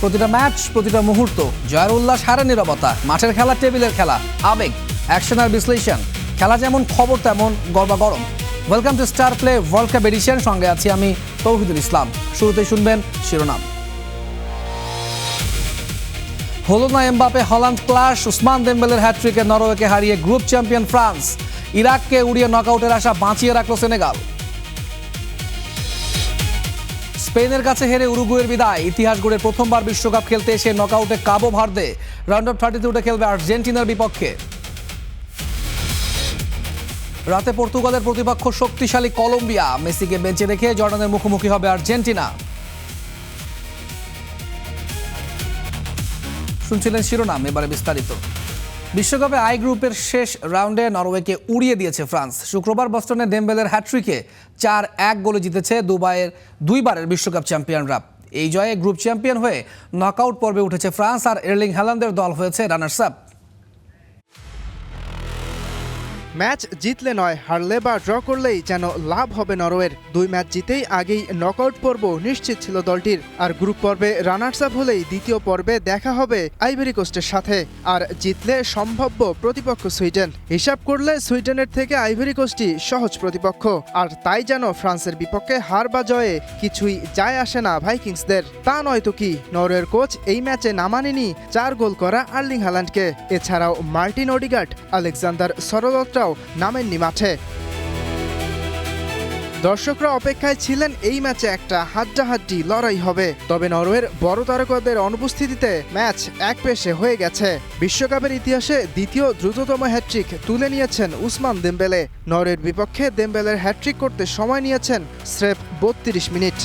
প্রতিটা ম্যাচ, প্রতিটা মুহূর্ত, জয়ের উল্লাস, হারের নীরবতা, মাঠের খেলা, টেবিলের খেলা, আবেগ, অ্যাকশন আর বিশ্লেষণ। খেলা যেমন, খবর তেমন, গরম। Welcome to Star Play World Cup edition. সঙ্গে আছি আমি তৌহিদুল ইসলাম। শুরুতেই শুনবেন শিরোনাম। হলো না এমবাপে হল্যান্ড ক্লাশ, উসমান দেমবেলের হ্যাট্রিকে নরওয়েকে হারিয়ে গ্রুপ চ্যাম্পিয়ন ফ্রান্স। ইরাককে উড়িয়ে নকআউটের আশা বাঁচিয়ে রাখল সেনেগাল। স্পেনের কাছে হেরে উরুগুয়ের বিদায়। ইতিহাস গড়ে প্রথমবার বিশ্বকাপ খেলতে এসে নকআউটে কাবো ভার্দে। রাউন্ড অফ 32-তে খেলবে আর্জেন্টিনার বিপক্ষে। রাতে পর্তুগালের প্রতিপক্ষ শক্তিশালী কলম্বিয়া। মেসিকে বেঞ্চে রেখে জর্ডানের মুখোমুখি হবে আর্জেন্টিনা। শুনছিলেন শিরোনাম, এবারে বিস্তারিত। বিশ্বকাপে আই গ্রুপের শেষ রাউন্ডে নরওয়েকে উড়িয়ে দিয়েছে ফ্রান্স। শুক্রবার বস্টনে দেমবেলের হ্যাট্রিকে 4-1 গোলে জিতেছে দুইবারের বিশ্বকাপ চ্যাম্পিয়নরা। এই জয়ে গ্রুপ চ্যাম্পিয়ন হয়ে নকআউট পর্বে উঠেছে ফ্রান্স, আর এর্লিং হ্যালান্ডের দল হয়েছে রানার্স আপ। ম্যাচ জিতলে নয়, হারলে বা ড্র করলেই যেন লাভ হবে নরওয়ের। 2 ম্যাচ জিতেই আগেই নকআউট পর্ব নিশ্চিত ছিল দলটির। আর গ্রুপ পর্বে রানার্স আপ হলেই দ্বিতীয় পর্বে দেখা হবে আইভরি কোস্টের সাথে। আর জিতলে সম্ভাব্য প্রতিপক্ষ সুইডেন। হিসাব করলে সুইডেনের থেকে আইভরি কোস্টই সহজ প্রতিপক্ষ। আর তাই যেন ফ্রান্সের বিপক্ষে হার বা জয়ে কিছুই যায় আসে না ভাইকিংসদের। তা নয়তো কি, নরওয়ের কোচ এই ম্যাচে নামানেনি 4 গোল করা আর্লিং হ্যালান্ডকে। এছাড়াও মার্টিন ওডিগার্ড, আলেকজান্ডার সরলত্রাও নামেননি মাঠে। দর্শকরা অপেক্ষায় ছিলেন এই ম্যাচে একটা হাড্ডাহাড্ডি লড়াই হবে। তবে নরওয়ের বড় তারকাদের অনুপস্থিতিতে ম্যাচ একপেশে হয়ে গেছে। বিশ্বকাপের ইতিহাসে দ্বিতীয় দ্রুততম হ্যাট্রিক তুলে নিয়েছেন উসমান দেমবেলে। নরওয়ের বিপক্ষে দেমবেলের হ্যাট্রিক করতে সময় নিয়েছেন স্রেফ 32 মিনিট।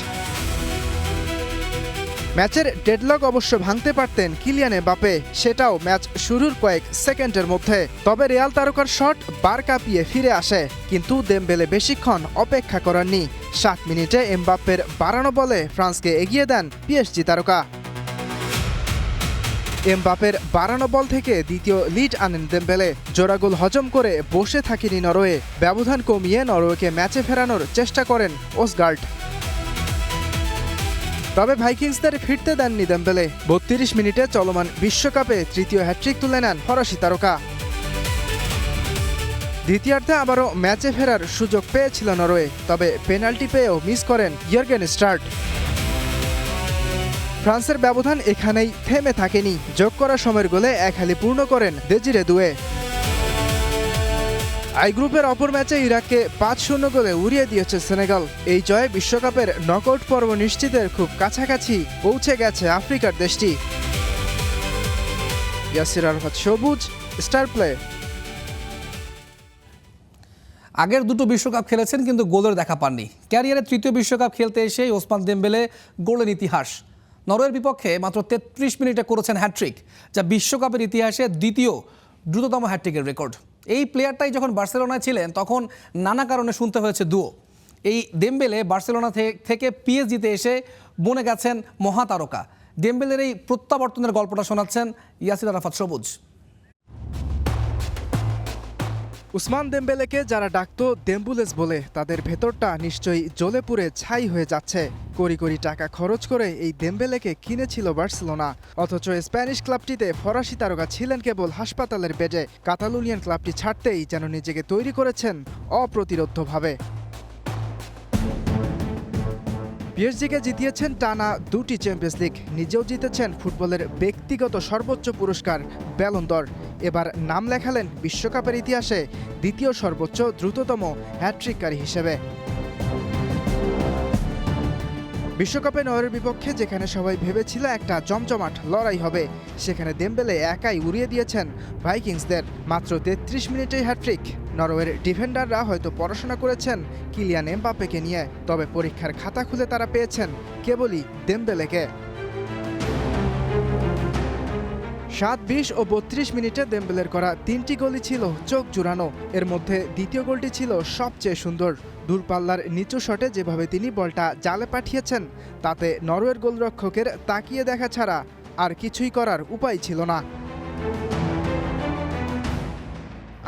ম্যাচের ডেডলক অবশ্য ভাঙতে পারতেন কিলিয়ান এমবাপে, সেটাও ম্যাচ শুরুর কয়েক সেকেন্ডের মধ্যে। তবে রিয়াল তারকার শট বার কাঁপিয়ে ফিরে আসে, কিন্তু দেমবেলে বেশিক্ষণ অপেক্ষা করেননি। 7 মিনিটে এমবাপ্পের বাড়ানো বলে ফ্রান্সকে এগিয়ে দেন পিএসজি তারকা। এমবাপ্পের বাড়ানো বল থেকে দ্বিতীয় লিড আনেন দেমবেলে। জোড়া গোল হজম করে বসে থাকেনি নরওয়ে। ব্যবধান কমিয়ে নরওয়েকে ম্যাচে ফেরানোর চেষ্টা করেন ওসগার্ড। তবে ভাইকিংসদের ফিরতে দেননি দেমবেলে। 32 মিনিটে চলমান বিশ্বকাপে তৃতীয় হ্যাট্রিক তুলে নেন ফরাসি তারকা। দ্বিতীয়ার্ধে আবারও ম্যাচে ফেরার সুযোগ পেয়েছিল নরওয়ে, তবে পেনাল্টি পেয়েও মিস করেন ইয়র্গেন স্টার্ড। ফ্রান্সের ব্যবধান এখানেই থেমে থাকেনি। যোগ করা সময়ের গোলে এক হালি পূর্ণ করেন দেজিরে দুয়ে। আই গ্রুপের অপর ম্যাচে ইরাককে 5-0 গোলে উড়িয়ে দিয়েছে সেনেগাল। এই জয়ে বিশ্বকাপের নকআউট পর্ব নিশ্চিতের খুব কাছাকাছি পৌঁছে গেছে আফ্রিকার দেশটি। ইয়াসির আরাফাত সবুজ, স্টার প্লে। আগের দুটো বিশ্বকাপ খেলেছেন কিন্তু গোলের দেখা পাননি। ক্যারিয়ারে তৃতীয় বিশ্বকাপ খেলতে এসেই ওসমান দেমবেলে গোলের ইতিহাস। নরওয়ের বিপক্ষে মাত্র 33 মিনিটে করেছেন হ্যাট্রিক, যা বিশ্বকাপের ইতিহাসে দ্বিতীয় দ্রুততম হ্যাট্রিকের রেকর্ড। এই প্লেয়ারটাই যখন বার্সেলোনায় ছিলেন তখন নানা কারণে শুনতে হয়েছে দুয়ো। এই দেমবেলে বার্সেলোনা থেকে পিএসজিতে এসে বনে গেছেন মহাতারকা। দেমবেলের এই প্রত্যাবর্তনের গল্পটা শোনাচ্ছেন ইয়াসির আরাফাত সবুজ। উসমান দেমবেলেকে যারা ডাকতো দেম্বুলেস বলে, তাদের ভেতরটা নিশ্চয়ই জ্বলে পুড়ে ছাই হয়ে যাচ্ছে। কোটি টাকা খরচ করে এই দেমবেলেকে কিনেছিল বার্সেলোনা, অথচ স্প্যানিশ ক্লাবটিতে ফরাসি তারকা ছিলেন কেবল হাসপাতালের বেডে। কাতালুনিয়ান ক্লাবটি ছাড়তেই যেন নিজেকে তৈরি করেছেন অপ্রতিরোধ্যভাবে। পিএসজিকে জিতিয়েছেন টানা 2টি চ্যাম্পিয়ন্স লিগ, নিজেও জিতেছেন ফুটবলের ব্যক্তিগত সর্বোচ্চ পুরস্কার ব্যালন দ'র। এবার নাম লেখালেন বিশ্বকাপের ইতিহাসে দ্বিতীয় সর্বোচ্চ দ্রুততম হ্যাট্রিককারী হিসেবে। বিশ্বকাপে নরওয়ের বিপক্ষে যেখানে সবাই ভেবেছিল একটা জমজমাট লড়াই হবে, সেখানে দেমবেলে একাই উড়িয়ে দিয়েছেন ভাইকিংসদের। মাত্র 33 মিনিটেই হ্যাট্রিক। নরওয়ের ডিফেন্ডাররা হয়তো পড়াশোনা করেছেন কিলিয়ান এমবাপ্পেকে নিয়ে, তবে পরীক্ষার খাতা খুলে তারা পেয়েছেন কেবলই দেমবেলেকে। 7, 20 ও 32 মিনিটে দেমবেলের করা 3টি গোলই ছিল চোখ জুড়ানো। এর মধ্যে দ্বিতীয় গোলটি ছিল সবচেয়ে সুন্দর। দূরপাল্লার নিচু শটে যেভাবে তিনি বলটা জালে পাঠিয়েছেন, তাতে নরওয়ের গোলরক্ষকের তাকিয়ে দেখা ছাড়া আর কিছুই করার উপায় ছিল না।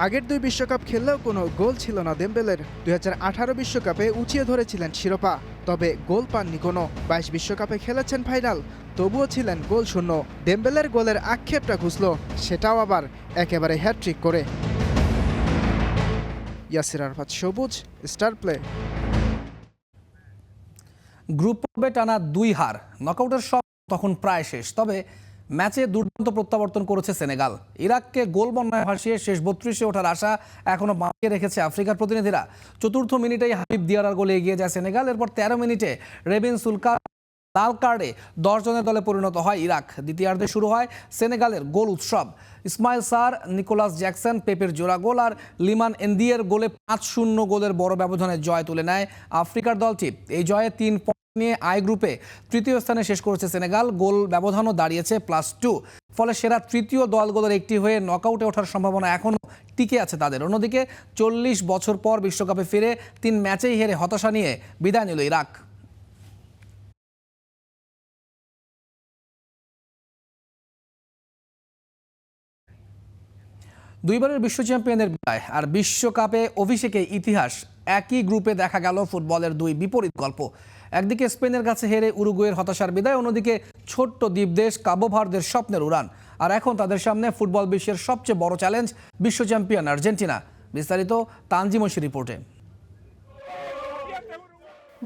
আগের 2 বিশ্বকাপ খেললেও কোনো গোল ছিল না দেমবেলের। 2018 বিশ্বকাপে উঁচিয়ে ধরেছিলেন শিরোপা, তবে গোল পাননি কোনো। 22 বিশ্বকাপে খেলেছেন ফাইনাল, তবুও ছিলেন গোল শূন্য। ডেম্বেলের গোলের আক্ষেপটা ঘুষল, সেটাও আবার একেবারে হ্যাটট্রিক করে। ইয়াসির আরাফাত সবুজ, স্টার প্লে। গ্রুপ পর্বে টানা 2 হার, নকআউটের সব তখন প্রায় শেষ। তবে ম্যাচে দুর্দান্ত প্রত্যাবর্তন করেছে সেনেগাল। ইরাককে গোল বন্যায় ভাসিয়ে শেষ 32-এ ওঠার আশা এখনো বাঁচিয়ে রেখেছে আফ্রিকার প্রতিনিধিরা। চতুর্থ মিনিটেই হাবিব দিয়ারার গোলে এগিয়ে যায় সেনেগাল। এরপর 13 মিনিটে রেবিন সুলকা লাল কার্ডে 10 জনের দলে পরিণত হয় ইরাক। দ্বিতীয়ার্ধে শুরু হয় সেনেগালের গোল উৎসব। ইসমাইল সার, নিকোলাস জ্যাকসন, পেপের জোড়া গোল আর লিমান এন্দিয়ের গোলে 5-0 গোলের বড় ব্যবধানে জয় তুলে নেয় আফ্রিকার দলটি। এই জয়ে 3 পয়েন্ট নিয়ে আই গ্রুপে তৃতীয় স্থানে শেষ করেছে সেনেগাল। গোল ব্যবধানও দাঁড়িয়েছে +2। ফলে সেরা তৃতীয় দলগুলোর একটি হয়ে নকআউটে ওঠার সম্ভাবনা এখনও টিকে আছে তাদের। অন্যদিকে 40 বছর পর বিশ্বকাপে ফিরে 3 ম্যাচেই হেরে হতাশা নিয়ে বিদায় নিল ইরাক। দুইবারের বিশ্ব চ্যাম্পিয়নের বিদায় আর বিশ্বকাপে অভিষেকে ইতিহাস। একই গ্রুপে দেখা গেল ফুটবলের 2 বিপরীত গল্প। একদিকে স্পেনের কাছে হেরে উরুগুয়ের হতাশার বিদায়, অন্যদিকে ছোট্ট দ্বীপদেশ কাবো ভার্দের স্বপ্নের উড়ান। আর এখন তাদের সামনে ফুটবল বিশ্বের সবচেয়ে বড় চ্যালেঞ্জ, বিশ্ব চ্যাম্পিয়ন আর্জেন্টিনা। বিস্তারিত তানজিম ঐশীর রিপোর্টে।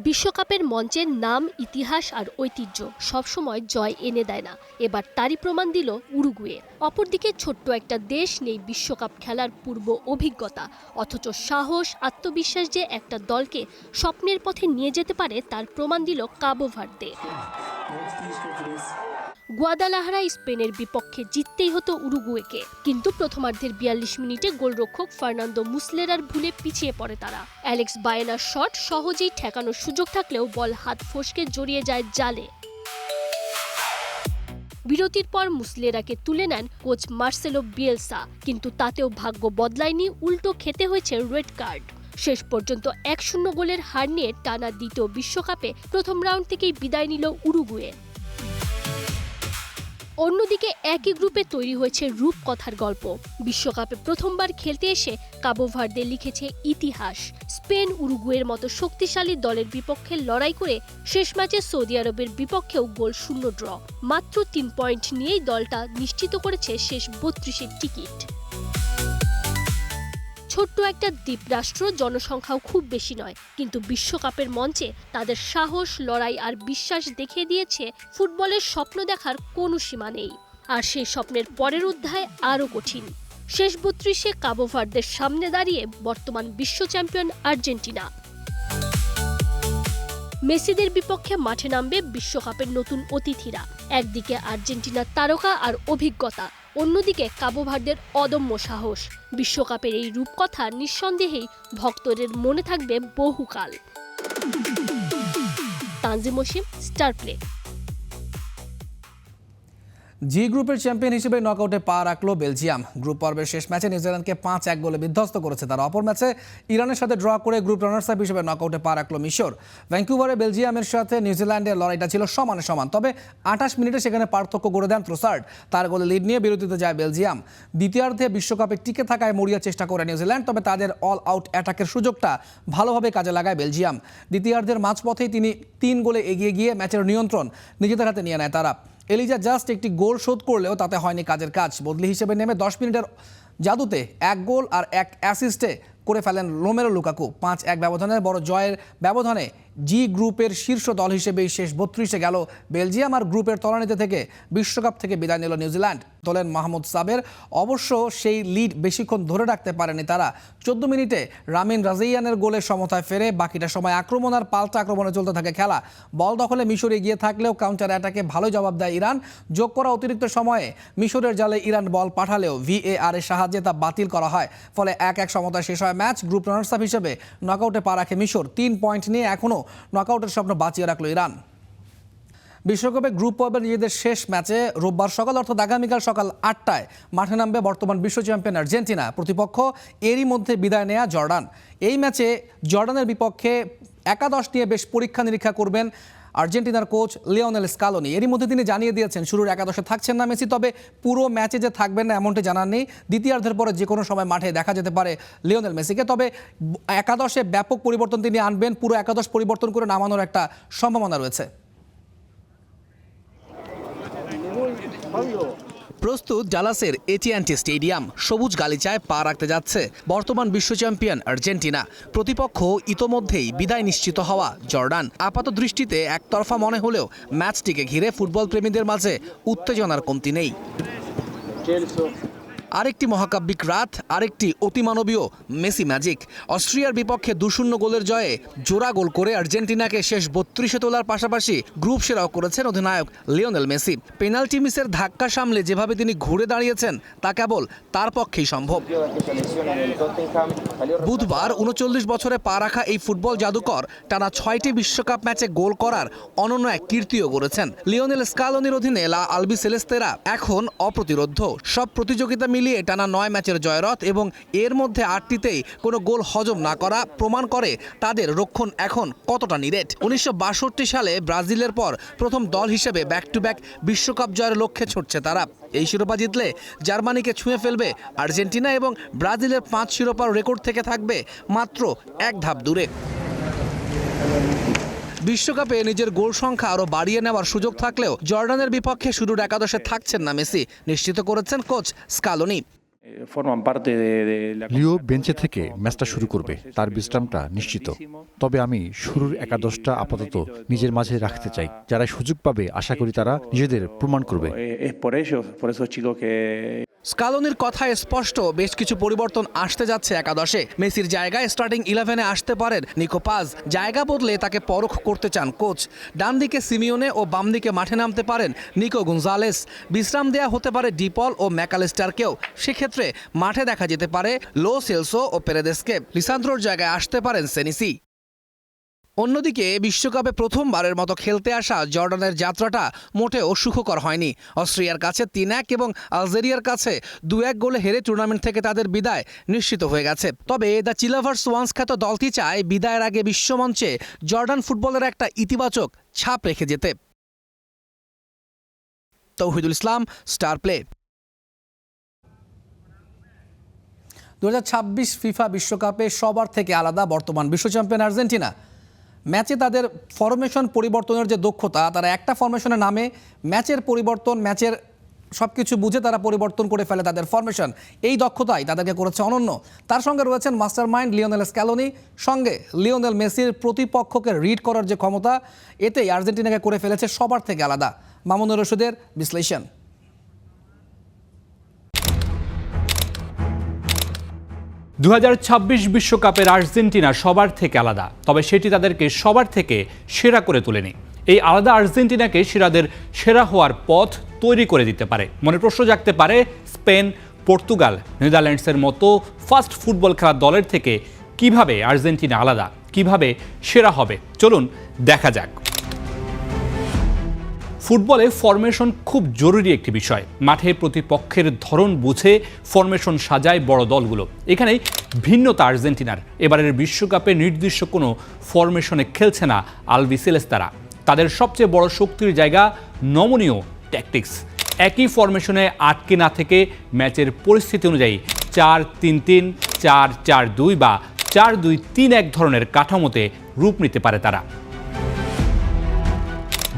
বিশ্বকাপের মঞ্চের নাম, ইতিহাস আর ঐতিহ্য সবসময় জয় এনে দেয় না। এবার তারই প্রমাণ দিল উরুগুয়ে। অপরদিকে ছোট্ট একটা দেশ, নেই বিশ্বকাপ খেলার পূর্ব অভিজ্ঞতা, অথচ সাহস, আত্মবিশ্বাস যে একটা দলকে স্বপ্নের পথে নিয়ে যেতে পারে তার প্রমাণ দিল কাবো ভার্দে। গুয়াদালাহারায় স্পেনের বিপক্ষে জিততেই হতো উরুগুয়েকে, কিন্তু প্রথমার্ধের 42 মিনিটে গোলরক্ষক ফার্নান্দো মুসলেরার ভুলে পিছিয়ে পড়ে তারা। অ্যালেক্স বায়েনার শট সহজেই ঠেকানোর সুযোগ থাকলেও বল হাত ফসকে জড়িয়ে যায় জালে। বিরতির পর মুসলেরাকে তুলে নেন কোচ মার্সেলো বিয়েলসা, কিন্তু তাতেও ভাগ্য বদলায়নি, উল্টো খেতে হয়েছে রেড কার্ড। শেষ পর্যন্ত 1-0 গোলের হার নিয়ে টানা দ্বিতীয় বিশ্বকাপে প্রথম রাউন্ড থেকেই বিদায় নিল উরুগুয়ে। অন্যদিকে একই গ্রুপে তৈরি হয়েছে রূপকথার গল্প। বিশ্বকাপে প্রথমবার খেলতে এসে কাবো ভার্দে লিখেছে ইতিহাস। স্পেন, উরুগুয়ের মতো শক্তিশালী দলের বিপক্ষে লড়াই করে শেষ ম্যাচে সৌদি আরবের বিপক্ষেও গোল শূন্য ড্র। মাত্র 3 পয়েন্ট নিয়েই দলটা নিশ্চিত করেছে শেষ 32-এর টিকিট। ছোট্ট একটা দ্বীপরাষ্ট্র, জনসংখ্যাও খুব বেশি নয়, কিন্তু বিশ্বকাপের মঞ্চে তাদের সাহস, লড়াই আর বিশ্বাস দেখিয়ে দিয়েছে ফুটবলের স্বপ্ন দেখার কোনো সীমা নেই। আর সেই স্বপ্নের পরের অধ্যায় আরও কঠিন। শেষ 32-এ কাবো ভার্দের সামনে দাঁড়িয়ে বর্তমান বিশ্ব চ্যাম্পিয়ন আর্জেন্টিনা। মেসিদের বিপক্ষে মাঠে নামবে বিশ্বকাপের নতুন অতিথিরা। একদিকে আর্জেন্টিনার তারকা আর অভিজ্ঞতা, অন্যদিকে কাবো ভার্দের অদম্য সাহস। বিশ্বকাপের এই রূপকথা নিঃসন্দেহেই ভক্তদের মনে থাকবে বহুকাল। Tanzim Oishi, star play. G গ্রুপের চ্যাম্পিয়ন হিসেবে নকআউটে পা রাখলো বেলজিয়াম। গ্রুপ পর্বের শেষ ম্যাচে নিউজিল্যান্ডকে 5-1 গোলে বিধ্বস্ত করেছে তারা। অপর ম্যাচে ইরানের সাথে ড্র করে গ্রুপ রানার্স আপ হিসেবে নকআউটে পা রাখলো মিশর। ভ্যাঙ্কুভারে বেলজিয়ামের সাথে নিউজিল্যান্ডের লড়াইটা ছিল সমানে সমান, তবে 28 মিনিটে সেখানে পার্থক্য গড়ে দেন ট্রোসার্ড। তার গোলে লিড নিয়ে বিরতিতে যায় বেলজিয়াম। দ্বিতীয়ার্ধে বিশ্বকাপে টিকে থাকায় মরিয়া চেষ্টা করে নিউজিল্যান্ড, তবে তাদের অল আউট অ্যাটাকের সুযোগটা ভালোভাবে কাজে লাগায় বেলজিয়াম। দ্বিতীয়ার্ধের মাঝপথেই তিনি 3 গোলে এগিয়ে গিয়ে ম্যাচের নিয়ন্ত্রণ নিজেদের হাতে নিয়ে নেয় তারা। এলিজা জাস্ট একটি গোল শোধ করলেও তাতে হয়নি কাজের কাজ। বদলি হিসেবে নেমে 10 মিনিটের জাদুতে 1 গোল আর 1 অ্যাসিস্টে করে ফেলেন রোমেরো লুকাকু। 5-1 ব্যবধানের বড় জয়ের ব্যবধানে জি গ্রুপের শীর্ষ দল হিসেবেই শেষ 32-এ গেল বেলজিয়াম। আর গ্রুপের তলানিতে থেকে বিশ্বকাপ থেকে বিদায় নিল নিউজিল্যান্ড। তোলেন মাহমুদ সাবের। অবশ্য সেই লিড বেশিক্ষণ ধরে রাখতে পারেনি তারা। 14 মিনিটে রামিন রাজিয়ানের গোলে সমতায় ফেরে। বাকিটা সময় আক্রমণ আর পাল্টা আক্রমণে চলতে থাকে খেলা। বল দখলে মিশর এগিয়ে থাকলেও কাউন্টার অ্যাটাকে ভালো জবাব দেয় ইরান। যোগ করা অতিরিক্ত সময়ে মিশরের জালে ইরান বল পাঠালেও VAR এর সাহায্যে তা বাতিল করা হয়। ফলে 1-1 সমতায় শেষ হয় ম্যাচ। গ্রুপ রানার্স আপ হিসেবে নকআউটে পা রাখে মিশর। 3 পয়েন্ট নিয়ে এখনও নকআউটের স্বপ্ন বাঁচিয়ে রাখলো ইরান। বিশ্বকাপে গ্রুপ পর্বের নিজেদের শেষ ম্যাচে রোববার সকাল অর্থাৎ আগামীকাল সকাল 8টায় মাঠে নামবে বর্তমান বিশ্ব চ্যাম্পিয়ন আর্জেন্টিনা। প্রতিপক্ষ এরই মধ্যে বিদায় নেয়া জর্ডান। এই ম্যাচে জর্ডানের বিপক্ষে একাদশ নিয়ে বেশ পরীক্ষা নিরীক্ষা করবেন আর্জেন্টিনার কোচ লিওনেল স্কালোনি। এরই মধ্যে তিনি জানিয়ে দিয়েছেন শুরুর একাদশে থাকছেন না মেসি, তবে পুরো ম্যাচে যে থাকবেন না এমনটি জানান নেই। দ্বিতীয়ার্ধের পরে যে কোনো সময় মাঠে দেখা যেতে পারে লিওনেল মেসিকে, তবে একাদশে ব্যাপক পরিবর্তন তিনি আনবেন। পুরো একাদশ পরিবর্তন করে নামানোর একটা সম্ভাবনা রয়েছে। প্রস্তুত ডালাসের এটিএনটি স্টেডিয়াম, সবুজ গালিচায় পা রাখতে যাচ্ছে বর্তমান বিশ্ব চ্যাম্পিয়ন আর্জেন্টিনা। প্রতিপক্ষ ইতোমধ্যেই বিদায় নিশ্চিত হওয়া জর্ডান। আপাত দৃষ্টিতে একতরফা মনে হলেও ম্যাচটিকে ঘিরে ফুটবল প্রেমীদের মাঝে উত্তেজনার কমতি নেই। আরেকটি মহাকাব্যিক রাত, আরেকটি অতিমানবীয় মেসি ম্যাজিক। অস্ট্রিয়ার বিপক্ষে 2-0 গোলের জয়ে জোড়া গোল করে আর্জেন্টিনাকে শেষ 32-এ তোলার পাশাপাশি গ্রুপ সেরাও করেছেন অধিনায়ক লিওনেল মেসি। পেনাল্টি মিসের ধাক্কা সামলে যেভাবে তিনি ঘুরে দাঁড়িয়েছেন তা কেবল তার পক্ষেই সম্ভব। বুধবার 39 বছরে পা রাখা এই ফুটবল জাদুকর টানা 6টি বিশ্বকাপ ম্যাচে গোল করার অনন্য এক কীর্তিও গড়েছেন। লিওনেল স্কালোনির অধীনে লা আলবিসেলেস্তেরা এখন অপ্রতিরোধ্য। সব প্রতিযোগিতা মিলিয়ে টানা 9 ম্যাচের জয়রথ এবং এর মধ্যে 8টিতেই কোনো গোল হজম না করা প্রমাণ করে তাদের রক্ষণ এখন কতটা নিরেট। 1962 সালে ব্রাজিলের পর প্রথম দল হিসেবে ব্যাক টু ব্যাক বিশ্বকাপ জয়ের লক্ষ্যে ছুটছে তারা। এই শিরোপা জিতলে জার্মানিকে ছুঁয়ে ফেলবে আর্জেন্টিনা এবং ব্রাজিলের 5 শিরোপার রেকর্ড থেকে থাকবে মাত্র এক ধাপ দূরে। বিশ্বকাপে নিজের গোল সংখ্যা আরও বাড়িয়ে নেওয়ার সুযোগ থাকলেও জর্ডানের বিপক্ষে শুরুর একাদশে থাকছেন না মেসি, নিশ্চিত করেছেন কোচ স্কালোনি। লিও বেঞ্চে থেকে ম্যাচটা শুরু করবে, তার বিশ্রামটা নিশ্চিত। তবে আমি শুরুর একাদশটা আপাতত নিজের মাঝে রাখতে চাই। যারা সুযোগ পাবে আশা করি তারা নিজেদের প্রমাণ করবে। স্কালোনির কথায় স্পষ্ট বেশ কিছু পরিবর্তন আসতে যাচ্ছে একাদশে। মেসির জায়গায় স্টার্টিং 11-এ আসতে পারেন নিকো পাজ। জায়গা বদলে তাকে পরখ করতে চান কোচ। ডান দিকে সিমিওনে ও বাম দিকে মাঠে নামতে পারেন নিকো গুনজালেস। বিশ্রাম দেয়া হতে পারে ডিপল ও ম্যাকালিস্টারকেও। সেক্ষেত্রে মাঠে দেখা যেতে পারে লো সেলসো ও পেরেদেসকে। লিসান্দ্রোর জায়গায় আসতে পারেন সেনিসি। অন্যদিকে বিশ্বকাপে প্রথমবারের মতো খেলতে আসা জর্ডানের যাত্রাটা মোটেও সুখকর হয়নি। অস্ট্রিয়ার কাছে 3-1 এবং আলজেরিয়ার কাছে 2-1 গোলে হেরে টুর্নামেন্ট থেকে তাদের বিদায় নিশ্চিত হয়ে গেছে। তবে দ্য চিলাভার্স ওয়ান্স খ্যাত দলটি চায় বিদায়ের আগে বিশ্বমঞ্চে জর্ডান ফুটবলের একটা ইতিবাচক ছাপ রেখে যেতে। তৌহিদুল ইসলাম, স্টার প্লে। 2026 ফিফা বিশ্বকাপে সবার থেকে আলাদা বর্তমান বিশ্ব চ্যাম্পিয়ন আর্জেন্টিনা। ম্যাচে তাদের ফরমেশন পরিবর্তনের যে দক্ষতা, তারা একটা ফরমেশনের নামে ম্যাচের পরিবর্তন, ম্যাচের সব কিছু বুঝে তারা পরিবর্তন করে ফেলে তাদের ফরমেশন। এই দক্ষতাই তাদেরকে করেছে অনন্য। তার সঙ্গে রয়েছেন মাস্টার মাইন্ড লিওনেল স্ক্যালোনি, সঙ্গে লিওনেল মেসির প্রতিপক্ষকে রিড করার যে ক্ষমতা, এতেই আর্জেন্টিনাকে করে ফেলেছে সবার থেকে আলাদা। মামুনুর রশিদের বিশ্লেষণ। 2026 বিশ্বকাপের আর্জেন্টিনা সবার থেকে আলাদা, তবে সেটি তাদেরকে সবার থেকে সেরা করে তোলেনি। এই আলাদা আর্জেন্টিনাকে সেরাদের সেরা হওয়ার পথ তৈরি করে দিতে পারে। মনে প্রশ্ন জাগতে পারে, স্পেন, পর্তুগাল, নেদারল্যান্ডসের মতো ফাস্ট ফুটবল খেলার দলের থেকে কিভাবে আর্জেন্টিনা আলাদা, কিভাবে সেরা হবে? চলুন দেখা যাক। ফুটবলে ফরমেশন খুব জরুরি একটি বিষয়। মাঠে প্রতিপক্ষের ধরন বুঝে ফরমেশন সাজায় বড় দলগুলো। এখানেই ভিন্নতা আর্জেন্টিনার। এবারের বিশ্বকাপে নির্দিষ্ট কোনো ফরমেশনে খেলছে না আলবিসেলেস্তারা। তাদের সবচেয়ে বড় শক্তির জায়গা নমনীয় ট্যাকটিক্স। একই ফরমেশনে আটকে না থেকে ম্যাচের পরিস্থিতি অনুযায়ী 4-3-3, 4-4-2 বা 4-2-3-1 ধরনের কাঠামোতে রূপ নিতে পারে তারা।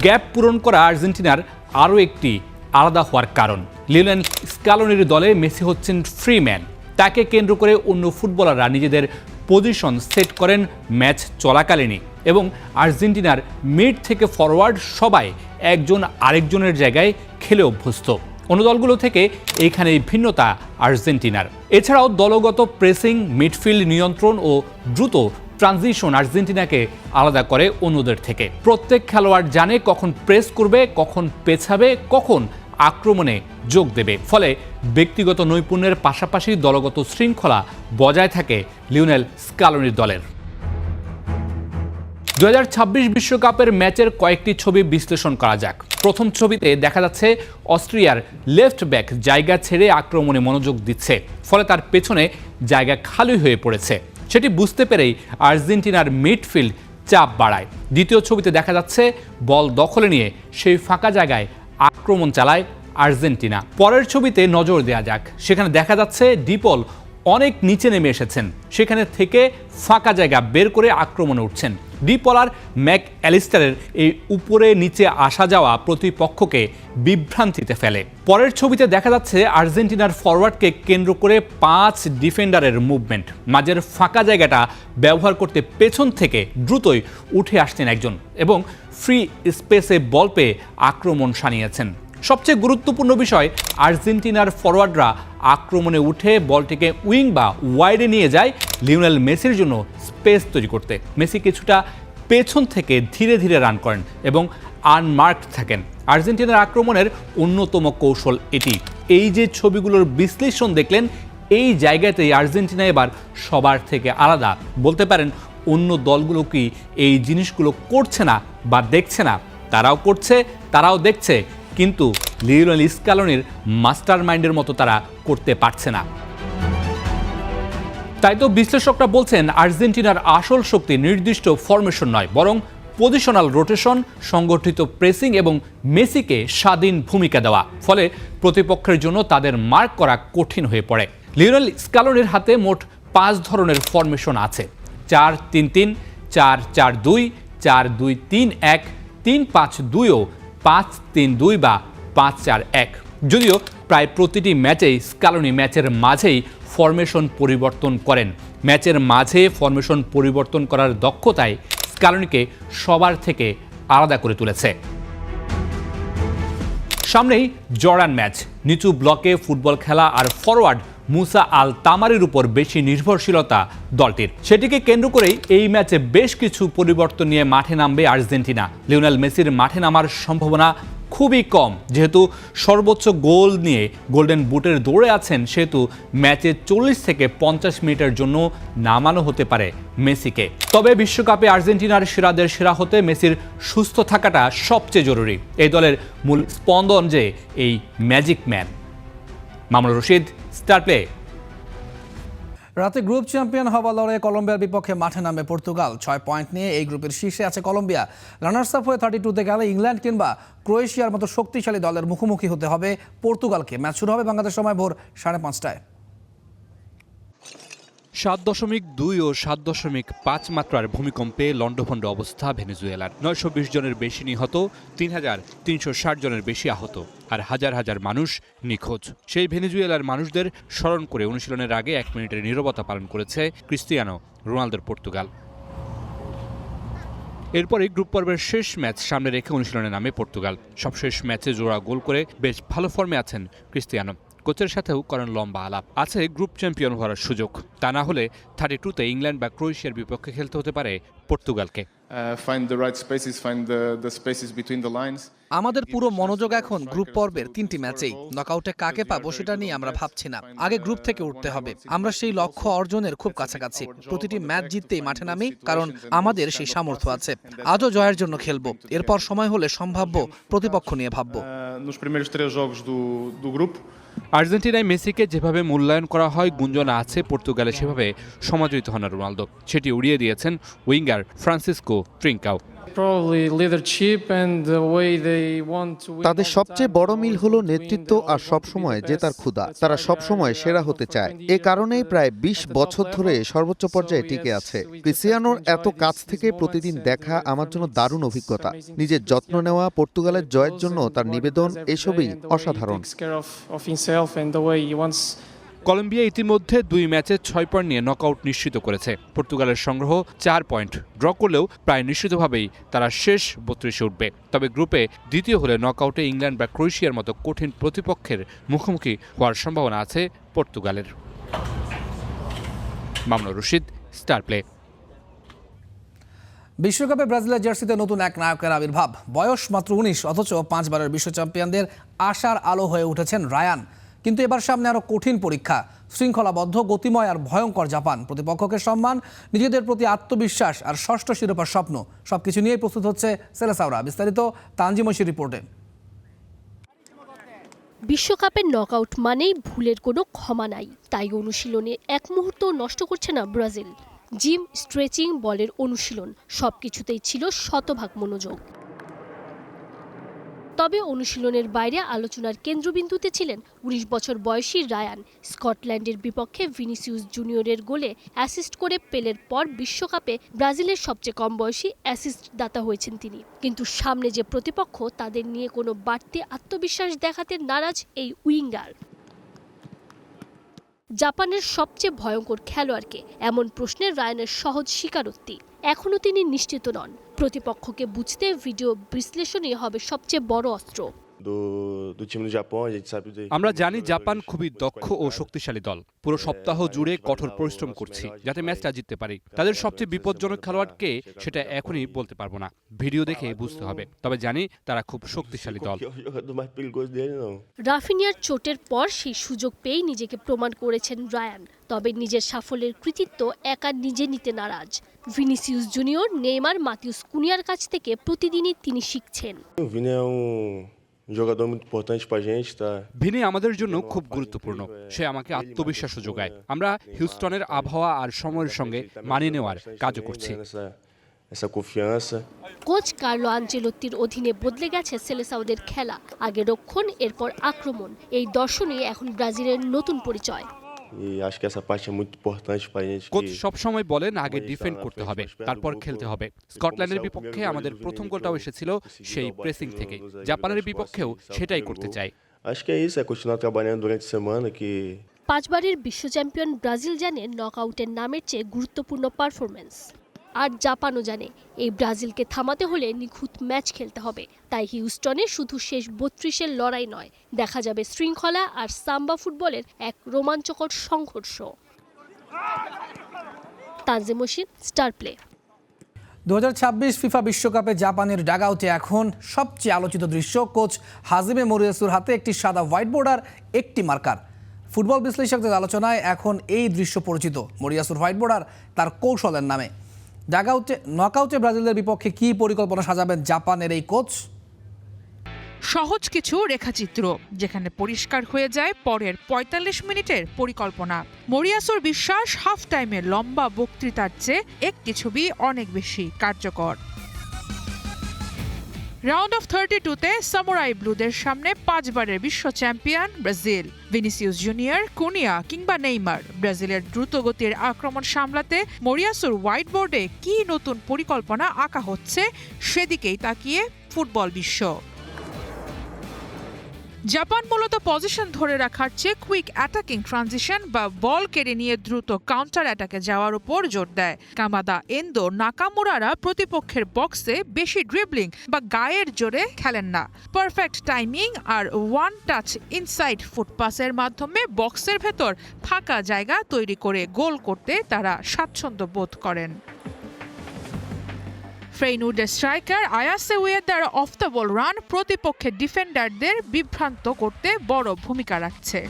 গ্যাপ পূরণ করা আর্জেন্টিনার আরও একটি আলাদা হওয়ার কারণ। লিওনেল স্কালোনির দলে মেসি হচ্ছেন ফ্রি ম্যান। তাকে কেন্দ্র করে অন্য ফুটবলাররা নিজেদের পজিশন সেট করেন ম্যাচ চলাকালীনই, এবং আর্জেন্টিনার মিড থেকে ফরওয়ার্ড সবাই একজন আরেকজনের জায়গায় খেলে অভ্যস্ত। অন্য দলগুলো থেকে এইখানে ভিন্নতা আর্জেন্টিনার। এছাড়াও দলগত প্রেসিং, মিডফিল্ড নিয়ন্ত্রণ ও দ্রুত ট্রানজিশন আর্জেন্টিনাকে আলাদা করে অন্যদের থেকে। প্রত্যেক খেলোয়াড় জানে কখন প্রেস করবে, কখন পেছাবে, কখন আক্রমণে যোগ দেবে। ফলে ব্যক্তিগত নৈপুণ্যের পাশাপাশি দলগত শৃঙ্খলা বজায় থাকে লিওনেল স্কালোনির দলের। 2026 বিশ্বকাপের ম্যাচের কয়েকটি ছবি বিশ্লেষণ করা যাক। প্রথম ছবিতে দেখা যাচ্ছে অস্ট্রিয়ার লেফট ব্যাক জায়গা ছেড়ে আক্রমণে মনোযোগ দিচ্ছে, ফলে তার পেছনে জায়গা খালি হয়ে পড়েছে। সেটি বুঝতে পেরেই আর্জেন্টিনার মিডফিল্ড চাপ বাড়ায়। দ্বিতীয় ছবিতে দেখা যাচ্ছে বল দখলে নিয়ে সেই ফাঁকা জায়গায় আক্রমণ চালায় আর্জেন্টিনা। পরের ছবিতে নজর দেওয়া যাক। সেখানে দেখা যাচ্ছে ডিপল অনেক নিচে নেমে এসেছেন, সেখানে থেকে ফাঁকা জায়গা বের করে আক্রমণে উঠছেন। ডিপলার ম্যাক অ্যালিস্টারের এই উপরে নিচে আসা যাওয়া প্রতিপক্ষকে বিভ্রান্তিতে ফেলে। পরের ছবিতে দেখা যাচ্ছে আর্জেন্টিনার ফরওয়ার্ডকে কেন্দ্র করে 5 ডিফেন্ডারের মুভমেন্ট। মাঝের ফাঁকা জায়গাটা ব্যবহার করতে পেছন থেকে দ্রুতই উঠে আসছেন একজন এবং ফ্রি স্পেসে বল পেয়ে আক্রমণ সানিয়েছেন। সবচেয়ে গুরুত্বপূর্ণ বিষয়, আর্জেন্টিনার ফরওয়ার্ডরা আক্রমণে উঠে বলটিকে উইং বা ওয়াইডে নিয়ে যায় লিওনেল মেসির জন্য স্পেস তৈরি করতে। মেসি কিছুটা পেছন থেকে ধীরে ধীরে রান করেন এবং আনমার্কড থাকেন। আর্জেন্টিনার আক্রমণের অন্যতম কৌশল এটি। এই যে ছবিগুলোর বিশ্লেষণ দেখলেন, এই জায়গাতেই আর্জেন্টিনা এবার সবার থেকে আলাদা। বলতে পারেন অন্য দলগুলো কি এই জিনিসগুলো করছে না বা দেখছে না? তারাও করছে, তারাও দেখছে, কিন্তু লিওনেল স্ক্যালোনির মাস্টার মাইন্ডের মতো তারা করতে পারছে না। তাই তো বিশ্লেষকরা বলছেন আর্জেন্টিনার আসল শক্তি নির্দিষ্ট ফরমেশন নয়, বরং পজিশনাল রোটেশন, সংগঠিত প্রেসিং এবং মেসিকে স্বাধীন ভূমিকা দেওয়া। ফলে প্রতিপক্ষের জন্য তাদের মার্ক করা কঠিন হয়ে পড়ে। লিওনেল স্ক্যালোনির হাতে মোট 5 ধরনের ফরমেশন আছে: 4-3-3, 4-4-2, 4-2-3-1, 3-5-2 ও 5-3-2 বা 5-4-1। যদিও প্রায় প্রতিটি ম্যাচেই স্ক্যালোনি ম্যাচের মাঝেই ফরমেশন পরিবর্তন করেন। ম্যাচের মাঝে ফরমেশন পরিবর্তন করার দক্ষতায় স্ক্যালোনিকে সবার থেকে আলাদা করে তুলেছে। সামনেই জর্ডান ম্যাচ। নিচু ব্লকে ফুটবল খেলা আর ফরওয়ার্ড মুসা আল তামারির উপর বেশি নির্ভরশীলতা দলটির। সেটিকে কেন্দ্র করেই এই ম্যাচে বেশ কিছু পরিবর্তন নিয়ে মাঠে নামবে আর্জেন্টিনা। লিওনেল মেসির মাঠে নামার সম্ভাবনা খুবই কম, যেহেতু সর্বোচ্চ গোল নিয়ে গোল্ডেন বুটের দৌড়ে আছেন, সেহেতু ম্যাচে 40 থেকে 50 মিনিটের জন্য নামানো হতে পারে মেসিকে। তবে বিশ্বকাপে আর্জেন্টিনার সেরাদের সেরা হতে মেসির সুস্থ থাকাটা সবচেয়ে জরুরি। এই দলের মূল স্পন্দন যে এই magic man. Mamunur Rashid, star play. রাতে গ্রুপ চ্যাম্পিয়ন হওয়া লড়াইয়ে কলম্বিয়ার বিপক্ষে মাঠে নামে পর্তুগাল। 6 পয়েন্ট নিয়ে এই গ্রুপের শীর্ষে আছে কলম্বিয়া। রানার্স আপ হয়ে 32-তে গেলে ইংল্যান্ড কিংবা ক্রোয়েশিয়ার মতো শক্তিশালী দলের মুখোমুখি হতে হবে পর্তুগালকে। ম্যাচ শুরু হবে বাংলাদেশ সময় ভোর 5:30টায়। 7.2 ও 7.5 মাত্রার ভূমিকম্পে লণ্ডভণ্ড অবস্থা ভেনেজুয়েলার। 920 জনের বেশি নিহত, 3,360 জনের বেশি আহত, আর হাজার হাজার মানুষ নিখোঁজ। সেই ভেনেজুয়েলার মানুষদের স্মরণ করে অনুশীলনের আগে 1 মিনিটের নীরবতা পালন করেছে ক্রিস্টিয়ানো রোনালদোর পর্তুগাল। এরপরই গ্রুপ পর্বের শেষ ম্যাচ সামনে রেখে অনুশীলনে নামে পর্তুগাল। সবশেষ ম্যাচে জোড়া গোল করে বেশ ভালো ফর্মে আছেন ক্রিস্টিয়ানো। কোচের সাথেও করেন লম্বা আলাপ। আছে গ্রুপ চ্যাম্পিয়ন হওয়ার সুযোগ। তা না হলে 32-তে ইংল্যান্ড বা ক্রোয়েশিয়ার বিপক্ষে খেলতে হতে পারে পর্তুগালকে। আমাদের পুরো মনোযোগ এখন গ্রুপ পর্বের 3টি ম্যাচেই। নকআউটে কাকে পাবো সেটা নিয়ে আমরা ভাবছি না। আগে গ্রুপ থেকে উঠতে হবে। আমরা সেই লক্ষ্য অর্জনের খুব কাছাকাছি। প্রতিটি ম্যাচ জিততেই মাঠে নামি, কারণ আমাদের সেই সামর্থ্য আছে। আজও জয়ের জন্য খেলবো। এরপর সময় হলে সম্ভাব্য প্রতিপক্ষ নিয়ে ভাববো। আর্জেন্টিনায় মেসিকে যেভাবে মূল্যায়ন করা হয়, গুঞ্জন আছে পর্তুগালে সেভাবে সমাদৃত হন না রোনালদো। সেটি উড়িয়ে দিয়েছেন উইঙ্গার ফ্রান্সিসকো ট্রিঙ্কাও। তাদের সবচেয়ে বড় মিল হলো নেতৃত্ব আর সবসময় জেতার ক্ষুধা। তারা সবসময় সেরা হতে চায়। এ কারণেই প্রায় 20 বছর ধরে সর্বোচ্চ পর্যায়ে টিকে আছে। ক্রিস্টিয়ানোর এত কাছ থেকে প্রতিদিন দেখা আমার জন্য দারুণ অভিজ্ঞতা। নিজের যত্ন নেওয়া, পর্তুগালের জয়ের জন্য তার নিবেদন, এসবই অসাধারণ। কলম্বিয়া ইতিমধ্যে 2 ম্যাচে 6 পয়েন্ট নিয়ে নকআউট নিশ্চিত করেছে। পর্তুগালের সংগ্রহ 4 পয়েন্ট। ড্র করলেও প্রায় নিশ্চিতভাবেই তারা শেষ 32-এ উঠবে। তবে গ্রুপে দ্বিতীয় হলে নকআউটে ইংল্যান্ড বা ক্রোয়েশিয়ার মতো কঠিন প্রতিপক্ষের মুখোমুখি হওয়ার সম্ভাবনা আছে পর্তুগালের। Mamunur Rashid, star play. বিশ্বকাপে ব্রাজিলের জার্সিতে নতুন এক নায়কের আবির্ভাব। বয়স মাত্র 19, অথচ 5 বারের বিশ্ব চ্যাম্পিয়নদের আশার আলো হয়ে উঠেছেন রায়ান। কিন্তু এবার সামনে আরও কঠিন পরীক্ষা। শৃঙ্খলাবদ্ধ, গতিময় আর ভয়ঙ্কর জাপান। প্রতিপক্ষকে সম্মান, নিজেদের প্রতি আত্মবিশ্বাস আর 6ষ্ঠ শিরোপার স্বপ্ন, সবকিছু নিয়েই প্রস্তুত হচ্ছে সেলেসাওরা। বিস্তারিত তানজিম ঐশীর রিপোর্টে। বিশ্বকাপের নকআউট মানেই ভুলের কোনো ক্ষমা নাই। তাই অনুশীলনে এক মুহূর্ত নষ্ট করছে না ব্রাজিল। জিম, স্ট্রেচিং, বলের অনুশীলন, সবকিছুতেই ছিল শতভাগ মনোযোগ। তবে অনুশীলনের বাইরে আলোচনার কেন্দ্রবিন্দুতে ছিলেন ১৯ বছর বয়সী রায়ান। স্কটল্যান্ডের বিপক্ষে ভিনিসিয়াস জুনিয়রের গোলে অ্যাসিস্ট করে পেলের পর বিশ্বকাপে ব্রাজিলের সবচেয়ে কম বয়সী অ্যাসিস্ট দাতা হয়েছেন তিনি। কিন্তু সামনে যে প্রতিপক্ষ, তাদের নিয়ে কোনো বাড়তি আত্মবিশ্বাস দেখাতে নারাজ এই উইঙ্গার। জাপানের সবচেয়ে ভয়ঙ্কর খেলোয়াড়কে, এমন প্রশ্নে রায়ানের সহজ স্বীকারোক্তি। এখনও তিনি নিশ্চিত নন। প্রতিপক্ষকে বুঝতে ভিডিও বিশ্লেষণই হবে সবচেয়ে বড় অস্ত্র। আমরা জানি জাপান খুবই দক্ষ ও শক্তিশালী দল। পুরো সপ্তাহ জুড়ে কঠোর পরিশ্রম করছি যাতে ম্যাচটা জিততে পারি। তাদের সবচেয়ে বিপজ্জনক খেলোয়াড়কে সেটা এখনই বলতে পারবো না, ভিডিও দেখে বুঝতে হবে। তবে জানি তারা খুব শক্তিশালী দল। রাফিনিয়ার চোটের পর সেই সুযোগ পেয়েই নিজেকে প্রমাণ করেছেন রায়ান। তবে নিজের সাফল্যের কৃতিত্ব একা নিজে নিতে নারাজ। ভিনিসিয়াস জুনিয়র, নেইমার, মাতিউস কুনিয়ার কাছ থেকে প্রতিদিনই তিনি শিখছেন। ভিনি আমাদের জন্য খুব গুরুত্বপূর্ণ। সে আমাকে আত্মবিশ্বাস যোগায়। আমরা হিউস্টনের আবহাওয়া আর সময়ের সঙ্গে মানিয়ে নেওয়ার কাজও করছি। কোচ কার্লো আনচেলোত্তির অধীনে বদলে গেছে সেলেসাওদের খেলা। আগে রক্ষণ, এরপর আক্রমণ। এই দর্শনই এখন ব্রাজিলের নতুন পরিচয়। কোচ সবসময় বলেন আগে ডিফেন্ড করতে হবে, তারপর খেলতে হবে। স্কটল্যান্ডের বিপক্ষে আমাদের প্রথম গোলটাও এসেছিল সেই প্রেসিং থেকে। জাপানের বিপক্ষেও সেটাই করতে চাই। 5বারের বিশ্ব চ্যাম্পিয়ন ব্রাজিল জানে নকআউটের নামের চেয়ে গুরুত্বপূর্ণ পারফরমেন্স। আর জাপানও জানে এই ব্রাজিলকে থামাতে হলে নিখুঁত ম্যাচ খেলতে হবে। তাই হিউস্টনে শুধু শেষ ৩২-এর লড়াই নয়, দেখা যাবে শৃঙ্খলা আর সাম্বা ফুটবলের এক রোমাঞ্চকর সংঘর্ষ। Tanzim Mohsin, Star Play. 2026 FIFA বিশ্বকাপে জাপানের ডাগআউটে এখন সবচেয়ে আলোচিত দৃশ্য কোচ হাজিমে মোরিয়াসুর হাতে একটি সাদা হোয়াইট বোর্ড আর একটি মার্কার। ফুটবল বিশ্লেষকদের আলোচনায় এখন এই দৃশ্য পরিচিত মোরিয়াসুর হোয়াইট বোর্ড আর তার কৌশলের নামে। নকআউটে ব্রাজিলের বিপক্ষে কি পরিকল্পনা সাজাবেন জাপানের এই কোচ? সহজ কিছু রেখাচিত্র, যেখানে পরিষ্কার হয়ে যায় পরের ৪৫ মিনিটের পরিকল্পনা। মোরিয়াসুর বিশ্বাস, হাফ টাইমের লম্বা বক্তৃতার চেয়ে একটি ছবি অনেক বেশি কার্যকর। রাউন্ড অফ 32-তে সামুরাই ব্লুদের সামনে 5বারের বিশ্ব champion Brazil. Vinicius junior, Kunia কিংবা নেইমার। ব্রাজিলের দ্রুতগতির আক্রমণ সামলাতে মোরিয়াসুর হোয়াইট বোর্ডে কি নতুন পরিকল্পনা আঁকা হচ্ছে, সেদিকেই তাকিয়ে ফুটবল বিশ্ব। জাপান মূলত পজিশন ধরে রাখার চেয়ে কুইক অ্যাটাকিং ট্রানজিশন বা বল কেড়ে নিয়ে দ্রুত কাউন্টার অ্যাটাকে যাওয়ার উপর জোর দেয়। কামাদা, এন্দো, নাকামুরারা প্রতিপক্ষের বক্সে বেশি ড্রিবলিং বা গায়ের জোরে খেলেন না। পারফেক্ট টাইমিং আর ওয়ান টাচ ইনসাইড ফুট পাসের মাধ্যমে বক্সের ভেতর ফাঁকা জায়গা তৈরি করে গোল করতে তারা স্বাচ্ছন্দ্য বোধ করেন। ফ্রেইনুডের striker Ayase Ueda off the ball run প্রতিপক্ষের ডিফেন্ডারদের বিভ্রান্ত করতে বড় ভূমিকা রাখছে।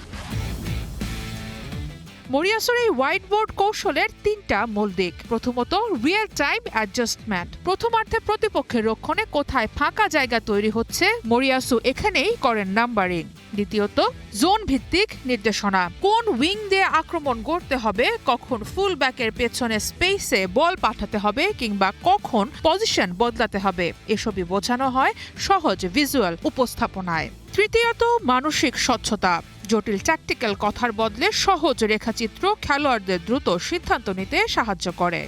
মোরিয়াসুর এই হোয়াইট বোর্ড কৌশলের 3টা মূল দিক। প্রথমত, রিয়েল টাইম অ্যাডজাস্টমেন্ট। প্রথমার্ধে প্রতিপক্ষের রক্ষণে কোথায় ফাঁকা জায়গা তৈরি হচ্ছে, মোরিয়াসু এখানেই করেন নাম্বারিং। দ্বিতীয়ত, জোন ভিত্তিক নির্দেশনা। কোন উইং দিয়ে আক্রমণ করতে হবে, কখন ফুল ব্যাকের পেছনে স্পেসে বল পাঠাতে হবে কিংবা কখন পজিশন বদলাতে হবে, এসবই বোঝানো হয় সহজ ভিজুয়াল উপস্থাপনায়। তৃতীয়ত, মানসিক স্বচ্ছতা। জটিল ট্যাকটিক্যাল কথার বদলে সহজ রেখাচিত্র খেলোয়াড়দের দ্রুত সিদ্ধান্ত নিতে সাহায্য করে।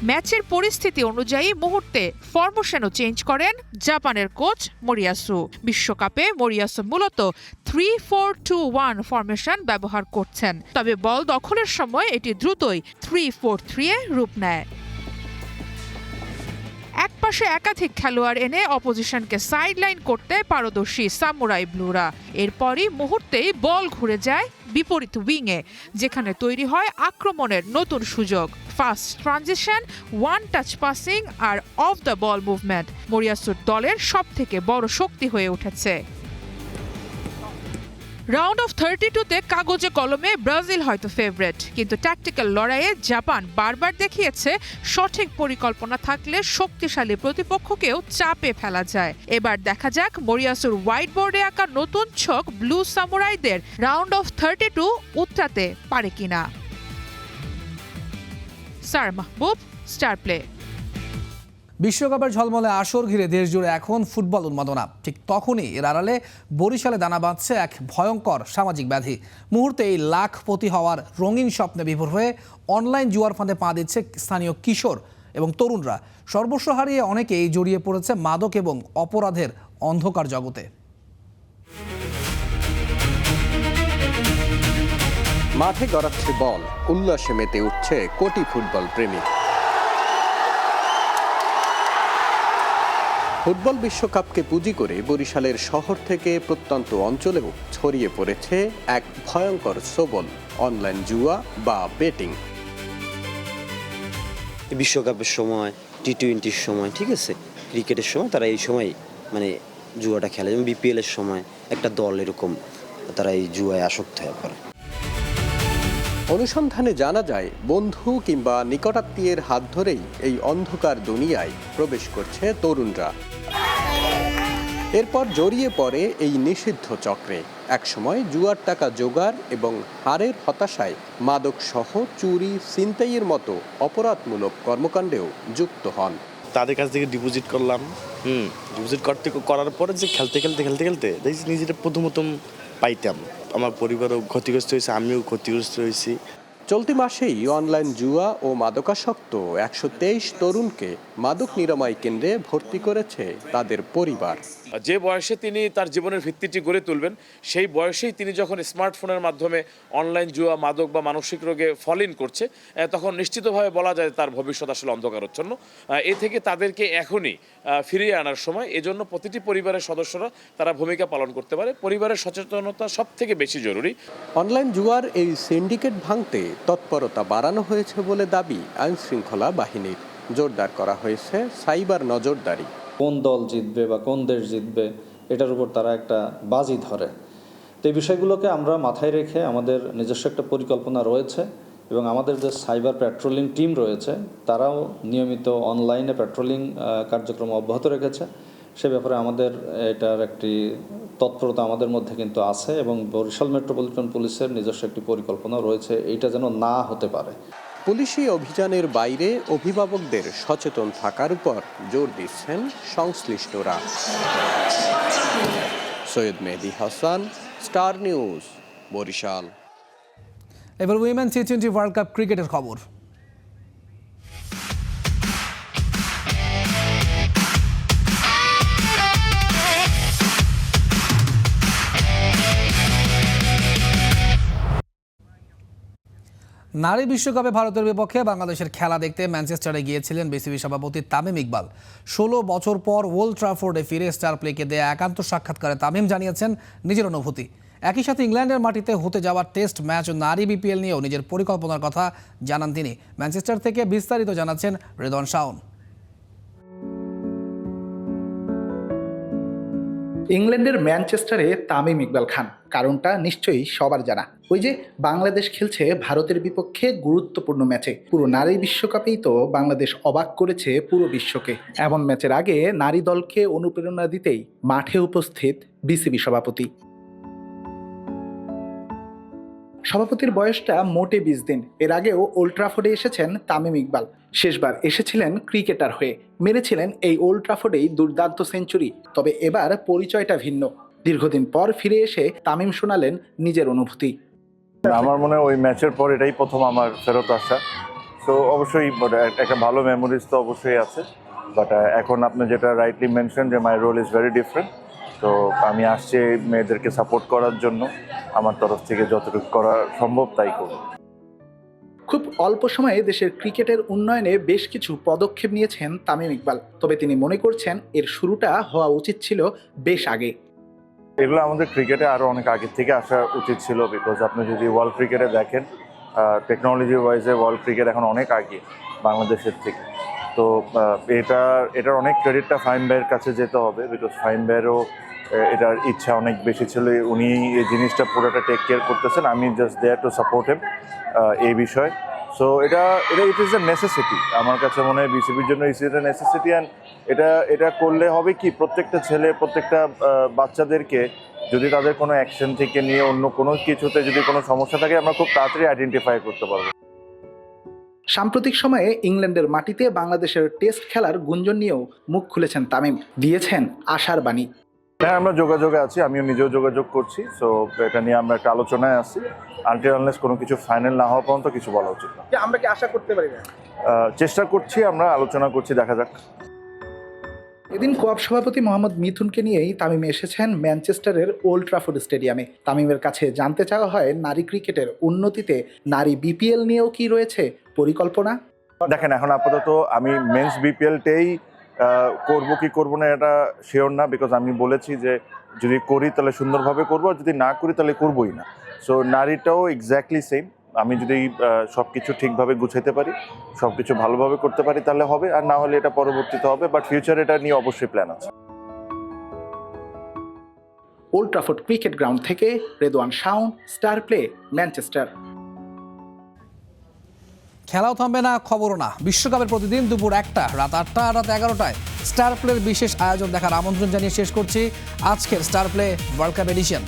ম্যাচের পরিস্থিতি অনুযায়ী মুহূর্তে ফরমেশনও চেঞ্জ করেন জাপানের কোচ মোরিয়াসু। বিশ্বকাপে মোরিয়াসু মূলত 3-4-2-1 ফরমেশন ব্যবহার করছেন, তবে বল দখলের সময় এটি দ্রুতই 3-4-3-এ রূপ নেয়। একপাশে একাধিক খেলোয়াড় এনে অপোজিশনকে সাইডলাইন করতে পারদর্শী সামুরাই ব্লুরা। এরপরই মুহূর্তেই বল ঘুরে যায় বিপরীত উইংয়ে, যেখানে তৈরি হয় আক্রমণের নতুন সুযোগ। Fast transition, one touch passing আর অফ দ্য বল মুভমেন্ট মোরিয়াসুর দলের সবথেকে বড় শক্তি হয়ে উঠেছে। রাউন্ড অফ 32-তে কাগজে কলমে ব্রাজিল হয়তো ফেভারিট, কিন্তু ট্যাকটিক্যাল লড়াইয়ে জাপান বারবার দেখিয়েছে সঠিক পরিকল্পনা থাকলে শক্তিশালী প্রতিপক্ষকেও চাপে ফেলা যায়। এবার দেখা যাক মোরিয়াসুর হোয়াইট বোর্ডে আঁকা নতুন ছক ব্লু সামুরাইদের রাউন্ড অফ 32 উতরাতে পারে কিনা। সার মাহবুব, স্টার প্লে। বিশ্বকাপের ঝলমলে আসর ঘিরে দেশজুড়ে এখন ফুটবল উন্মাদনা। ঠিক তখনই এর আড়ালে বরিশালে দানা বাঁধছে এক ভয়ঙ্কর সামাজিক ব্যাধি। মুহূর্তেই লাখপতি হওয়ার রঙিন স্বপ্নে বিভোর হয়ে অনলাইন জুয়ার ফাঁদে পা দিচ্ছে স্থানীয় কিশোর এবং তরুণরা। সর্বস্ব হারিয়ে অনেকেই জড়িয়ে পড়েছে মাদক এবং অপরাধের অন্ধকার জগতে। মাঠে গড়াচ্ছে বল, উল্লাসে মেতে উঠছে কোটি ফুটবল প্রেমী। ফুটবল বিশ্বকাপকে পুঁজি করে বরিশালের শহর থেকে প্রত্যন্ত অঞ্চলেও ছড়িয়ে পড়েছে এক ভয়ঙ্কর সবল অনলাইন জুয়া বা বেটিং। বিশ্বকাপের সময়, টি-20-র সময়, ঠিক আছে, ক্রিকেটের সময় তারা এই সময় মানে জুয়াটা খেলে। যেমন বিপিএলের সময় একটা দল এরকম তারা এই জুয়ায় আসক্ত হয়ে পড়ে। অনুসন্ধানে জানা যায় বন্ধু কিংবা নিকটাত্মীয়ের হাত ধরেই এই অন্ধকার দুনিয়ায় প্রবেশ করছে তরুণরা। এরপর জড়িয়ে পড়ে এই নিষিদ্ধ চক্রে। একসময় জুয়ার টাকা জোগাড় এবং হারের হতাশায় মাদক সহ চুরি, ছিনতাইয়ের মতো অপরাধমূলক কর্মকাণ্ডেও যুক্ত হন। তাদের কাছ থেকে ডিপোজিট করলাম, ডিপোজিট করার পরে যে খেলতে দেখছি নিজেরা প্রথম পাইতাম। আমার পরিবারও ক্ষতিগ্রস্ত হয়েছে, আমিও ক্ষতিগ্রস্ত হয়েছি। চলতি মাসেই অনলাইন জুয়া ও মাদকাসক্ত 123 তরুণকে মাদক নিরাময় কেন্দ্রে ভর্তি করেছে তাদের পরিবার। যে বয়সে তিনি তার জীবনের ভিত্তিটি গড়ে তুলবেন, সেই বয়সেই তিনি যখন স্মার্টফোনের মাধ্যমে অনলাইন জুয়া, মাদক বা মানসিক রোগে ফলিন করছে, তখন নিশ্চিতভাবে বলা যায় তার ভবিষ্যৎ আসলে অন্ধকারচ্ছন্ন। এ থেকে তাদেরকে এখনই ফিরিয়ে আনার সময়। এজন্য প্রতিটি পরিবারের সদস্যরা তারা ভূমিকা পালন করতে পারে। পরিবারের সচেতনতা সব থেকে বেশি জরুরি। অনলাইন জুয়ার এই সিন্ডিকেট ভাঙতে তৎপরতা বাড়ানো হয়েছে বলে দাবি আইনশৃঙ্খলা বাহিনীর। জোরদার করা হয়েছে সাইবার নজরদারি। কোন দল জিতবে বা কোন দেশ জিতবে এটার উপর তারা একটা বাজি ধরে। তো এই বিষয়গুলোকে আমরা মাথায় রেখে আমাদের নিজস্ব একটা পরিকল্পনা রয়েছে এবং আমাদের যে সাইবার প্যাট্রোলিং টিম রয়েছে তারাও নিয়মিত অনলাইনে প্যাট্রোলিং কার্যক্রম অব্যাহত রেখেছে। সে ব্যাপারে আমাদের এটার একটি তৎপরতা আমাদের মধ্যে কিন্তু আছে এবং বরিশাল মেট্রোপলিটন পুলিশের নিজস্ব একটি পরিকল্পনা রয়েছে এইটা যেন না হতে পারে। পুলিশি অভিযানের বাইরে অভিভাবকদের সচেতন থাকার উপর জোর দিচ্ছেন সংশ্লিষ্টরা। সৈয়দ মেহেদী হাসান, স্টার নিউজ, বরিশাল। এবার উইমেন টি-20 ওয়ার্ল্ড কাপ ক্রিকেটের খবর। নারী বিশ্বকাপে ভারতের বিপক্ষে বাংলাদেশের খেলা দেখতে ম্যানচেস্টারে গিয়েছিলেন বিসিবি সভাপতি তামিম ইকবাল। 16 বছর পর ওল্ড ট্রাফোর্ডে ফিরে স্টার প্লেকে দেয়া একান্ত সাক্ষাৎকারে তামিম জানিয়েছেন নিজের অনুভূতি। একই সাথে ইংল্যান্ডের মাটিতে হতে যাওয়া টেস্ট ম্যাচ ও নারী বিপিএল নিয়েও নিজের পরিকল্পনার কথা জানান তিনি। ম্যানচেস্টার থেকে বিস্তারিত জানাচ্ছেন রেদওয়ান শাওন। ইংল্যান্ডের ম্যানচেস্টারে তামিম ইকবাল খান, কারণটা নিশ্চয়ই সবার জানা। ওই যে বাংলাদেশ খেলছে ভারতের বিপক্ষে গুরুত্বপূর্ণ ম্যাচে। পুরো নারী বিশ্বকাপেই তো বাংলাদেশ অবাক করেছে পুরো বিশ্বকে। এমন ম্যাচের আগে নারী দলকে অনুপ্রেরণা দিতেই মাঠে উপস্থিত বিসিবি সভাপতি। সভাপতির বয়সটা মোটে 20 দিন। এর আগেও ওল্ড ট্রাফোর্ডে এসেছেন তামিম ইকবাল। শেষবার এসেছিলেন ক্রিকেটার হয়ে, মেরেছিলেন এই ওল্ড ট্রাফোর্ডেই দুর্দান্ত সেঞ্চুরি। তবে এবার পরিচয়টা ভিন্ন। দীর্ঘদিন পর ফিরে এসে তামিম শোনালেন নিজের অনুভূতি। আমার মনে হয় ওই ম্যাচের পর এটাই প্রথম আমার ফেরত আসা। তো অবশ্যই একটা ভালো মেমোরিজ তো অবশ্যই আছে, বাট এখন আপনি যেটা রাইটলি মেনশন যে my role is very different. তো আমি আসছি মেয়েদেরকে সাপোর্ট করার জন্য, আমার তরফ থেকে যতটুকু করা সম্ভব তাই করব। খুব অল্প সময়ে দেশের ক্রিকেটের উন্নয়নে বেশ কিছু পদক্ষেপ নিয়েছেন তামিম ইকবাল। তবে তিনি মনে করছেন এর শুরুটা হওয়া উচিত ছিল বেশ আগে। এগুলো আমাদের ক্রিকেটে আরও অনেক আগে থেকে আসা উচিত ছিল, বিকজ আপনি যদি ওয়ার্ল্ড ক্রিকেটে দেখেন, টেকনোলজি ওয়াইজে ওয়ার্ল্ড ক্রিকেট এখন অনেক আগে বাংলাদেশের থেকে। তো এটার অনেক ক্রেডিটটা ফাহিম ভাইয়ের কাছে যেতে হবে, বিকজ ফাহিম ভাইয়েরও এটার ইচ্ছা অনেক বেশি ছিল। উনি এই জিনিসটা পুরোটা টেক কেয়ার করতেছেন, আমি just there to support him এই বিষয়ে। সো এটা ইট ইজ এ নেসেসিটি। আমার কাছে মনে হয় বিসিবির জন্য it is a necessity. And এটা করলে হবে কি, প্রত্যেকটা ছেলে, প্রত্যেকটা বাচ্চাদেরকে যদি তাদের কোনো অ্যাকশন থেকে নিয়ে অন্য কোনো কিছুতে যদি কোনো সমস্যা থাকে, আমরা খুব তাড়াতাড়ি আইডেন্টিফাই করতে পারবো। সাম্প্রতিক সময়ে ইংল্যান্ডের মাটিতে বাংলাদেশের টেস্ট খেলার গুঞ্জন নিয়েও মুখ খুলেছেন তামিম, দিয়েছেন আশার বাণী। হ্যাঁ, আমরা যোগাযোগে আছি, আমিও নিজেও যোগাযোগ করছি। সো এটা নিয়ে আমরা একটা আলোচনায় আছি। আনটিল আনলেস কোনো কিছু ফাইনাল না হওয়া পর্যন্ত কিছু বলা উচিত না। আমরা কি আশা করতে পারি না? চেষ্টা করছি, আমরা আলোচনা করছি, দেখা যাক। এদিন কোয়াব সভাপতি মোহাম্মদ মিথুনকে নিয়েই তামিম এসেছেন ম্যানচেস্টারের ওল্ড ট্রাফোর্ড স্টেডিয়ামে। তামিমের কাছে জানতে চাওয়া হয় নারী ক্রিকেটের উন্নতিতে নারী বিপিএল নিয়েও কি রয়েছে পরিকল্পনা। দেখেন, এখন আপাতত আমি মেন্স বিপিএলটাই করবো কি করবো না এটা শিওর না, বিকজ আমি বলেছি যে যদি করি তাহলে সুন্দরভাবে করবো, আর যদি না করি তাহলে করবোই না। সো নারীটাও এক্স্যাক্টলি সেম। আমি যদি সব কিছু ঠিকভাবে গুছাইতে পারি, সব কিছু ভালোভাবে করতে পারি তাহলে হবে, আর না হলে এটা পরবর্তীতে হবে। বাট ফিউচার এটা নিয়ে অবশ্যই প্ল্যান আছে। ওল্ড ট্রাফোর্ড ক্রিকেট গ্রাউন্ড থেকে Redwan Shaon, star play, Manchester. খেলাও থামবে না, খবরও না। বিশ্বকাপের প্রতিদিন দুপুর 1টা, রাত 8টা, রাত 11টায় স্টার প্লের বিশেষ আয়োজন দেখার আমন্ত্রণ জানিয়ে শেষ করছি আজকের Star Play World Cup addition.